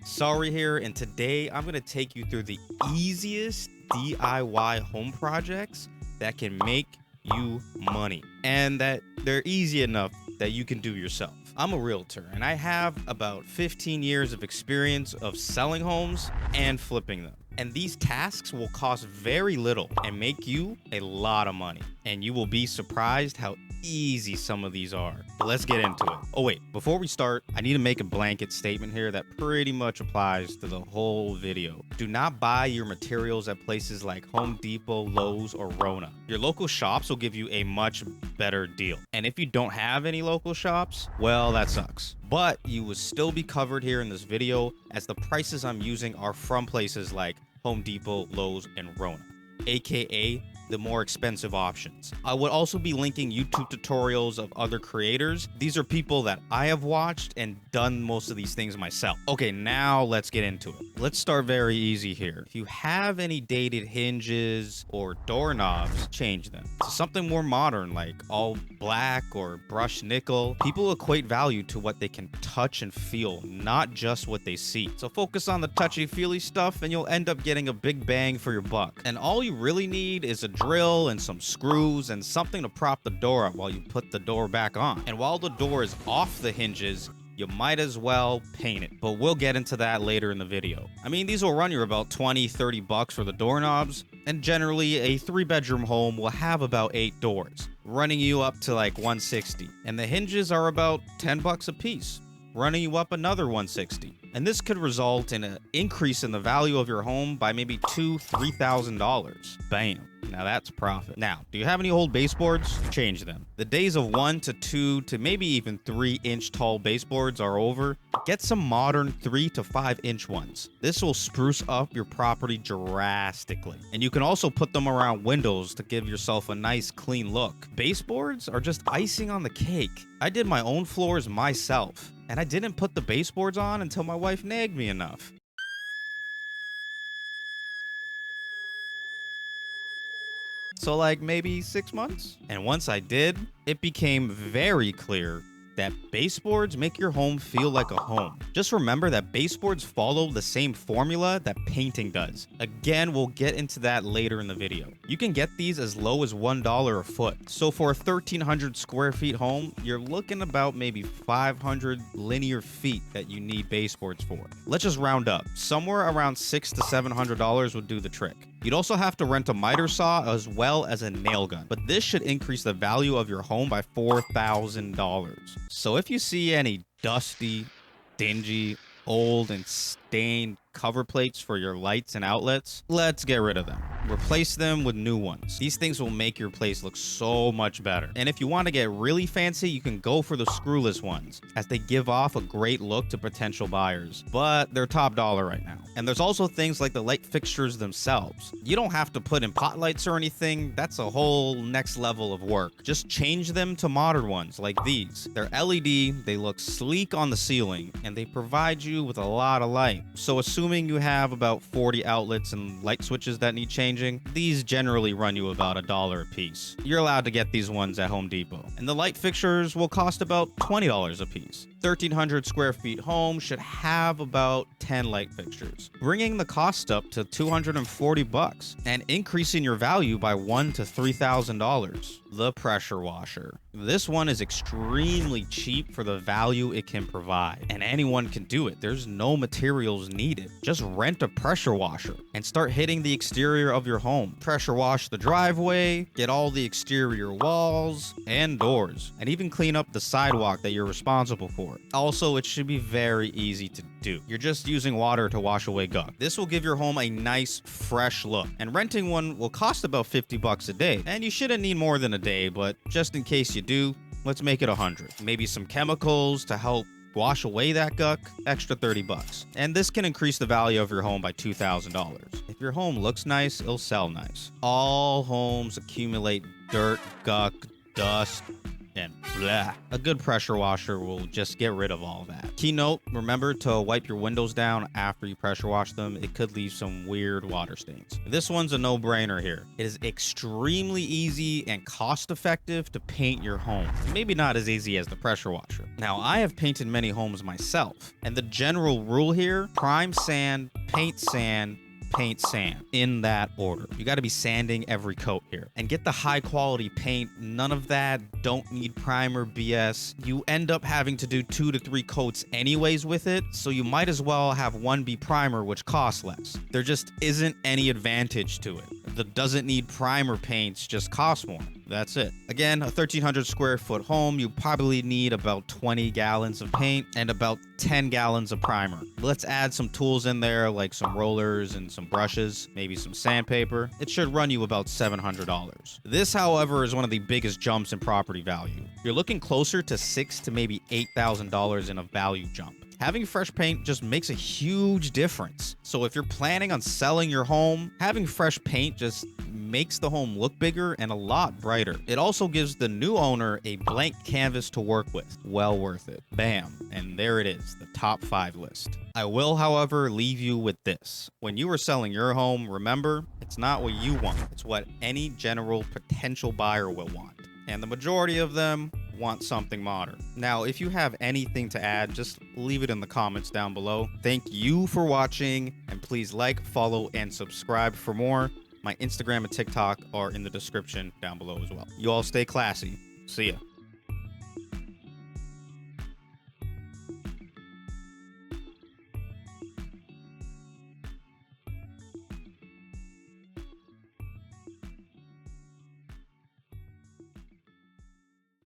SAWHRE here, and today I'm going to take you through the easiest DIY home projects that can make you money and that they're easy enough that you can do yourself. I'm a realtor and I have about 15 years of experience of selling homes and flipping them. And these tasks will cost very little and make you a lot of money. And you will be surprised how easy some of these are. But let's get into it. Oh wait, before we start, I need to make a blanket statement here that pretty much applies to the whole video. Do not buy your materials at places like Home Depot, Lowe's, or Rona. Your local shops will give you a much better deal. And if you don't have any local shops, well, that sucks. But you will still be covered here in this video, as the prices I'm using are from places like Home Depot, Lowe's, and Rona, aka the more expensive options. I would also be linking YouTube tutorials of other creators. These are people that I have watched and done most of these things myself. Okay, now let's get into it. Let's start very easy here. If you have any dated hinges or doorknobs, change them to something more modern, like all black or brushed nickel. People equate value to what they can touch and feel, not just what they see. So focus on the touchy-feely stuff and you'll end up getting a big bang for your buck. And all you really need is a drill and some screws and something to prop the door up while you put the door back on. And while the door is off the hinges, you might as well paint it, but we'll get into that later in the video. I mean, these will run you about 20-30 bucks for the doorknobs, and generally a 3-bedroom home will have about 8 doors, running you up to like 160. And the hinges are about 10 bucks a piece, running you up another 160. And this could result in an increase in the value of your home by maybe $2,000-$3,000. Bam. Now that's profit. Now, do you have any old baseboards? Change them. The days of 1 to 2 to maybe even 3-inch tall baseboards are over. Get some modern 3 to 5-inch ones. This will spruce up your property drastically. And you can also put them around windows to give yourself a nice clean look. Baseboards are just icing on the cake. I did my own floors myself, and I didn't put the baseboards on until my wife nagged me enough. So like maybe 6 months. And once I did, it became very clear that baseboards make your home feel like a home. Just remember that baseboards follow the same formula that painting does. Again, we'll get into that later in the video. You can get these as low as $1 a foot. So for a 1,300 square feet home, you're looking about maybe 500 linear feet that you need baseboards for. Let's just round up. Somewhere around $600 to $700 would do the trick. You'd also have to rent a miter saw as well as a nail gun, but this should increase the value of your home by $4,000. So if you see any dusty, dingy, old, and stained cover plates for your lights and outlets, let's get rid of them. Replace them with new ones. These things will make your place look so much better. And if you want to get really fancy, you can go for the screwless ones, as they give off a great look to potential buyers, but they're top dollar right now. And there's also things like the light fixtures themselves. You don't have to put in pot lights or anything. That's a whole next level of work. Just change them to modern ones like these. They're LED, they look sleek on the ceiling, and they provide you with a lot of light. So assuming you have about 40 outlets and light switches that need changing, these generally run you about $1 a piece. You're allowed to get these ones at Home Depot. And the light fixtures will cost about $20 a piece. 1,300 square feet home should have about 10 light fixtures, bringing the cost up to 240 bucks and increasing your value by $1,000 to $3,000. The pressure washer. This one is extremely cheap for the value it can provide, and anyone can do it. There's no materials needed. Just rent a pressure washer and start hitting the exterior of your home. Pressure wash the driveway, get all the exterior walls and doors, and even clean up the sidewalk that you're responsible for. Also, it should be very easy to do. You're just using water to wash away gunk. This will give your home a nice, fresh look. And renting one will cost about 50 bucks a day. And you shouldn't need more than a day, but just in case you do, let's make it 100. Maybe some chemicals to help wash away that gunk, extra 30 bucks. And this can increase the value of your home by $2,000. If your home looks nice, it'll sell nice. All homes accumulate dirt, gunk, dust, and blah. A good pressure washer will just get rid of all that. Keynote, remember to wipe your windows down after you pressure wash them. It could leave some weird water stains. This one's a no-brainer here. It is extremely easy and cost-effective to paint your home. Maybe not as easy as the pressure washer. Now, I have painted many homes myself, and the general rule here, prime sand, paint sand, paint sand, in that order. You got to be sanding every coat here and get the high quality paint. None of that don't need primer BS. You end up having to do 2 to 3 coats anyways with it, so you might as well have one be primer, which costs less. There just isn't any advantage to it. The doesn't need primer paints just cost more. That's it. Again, a 1,300 square foot home, you probably need about 20 gallons of paint and about 10 gallons of primer. Let's add some tools in there like some rollers and some brushes, maybe some sandpaper. It should run you about $700. This, however, is one of the biggest jumps in property value. You're looking closer to $6,000 to maybe $8,000 in a value jump. Having fresh paint just makes a huge difference. So if you're planning on selling your home, having fresh paint just makes the home look bigger and a lot brighter. It also gives the new owner a blank canvas to work with. Well worth it. Bam. And there it is, the top 5 list. I will, however, leave you with this. When you are selling your home, remember, it's not what you want. It's what any general potential buyer will want. And the majority of them want something modern. Now, if you have anything to add, just leave it in the comments down below. Thank you for watching, and please like, follow, and subscribe for more. My Instagram and TikTok are in the description down below as well. You all stay classy. See ya.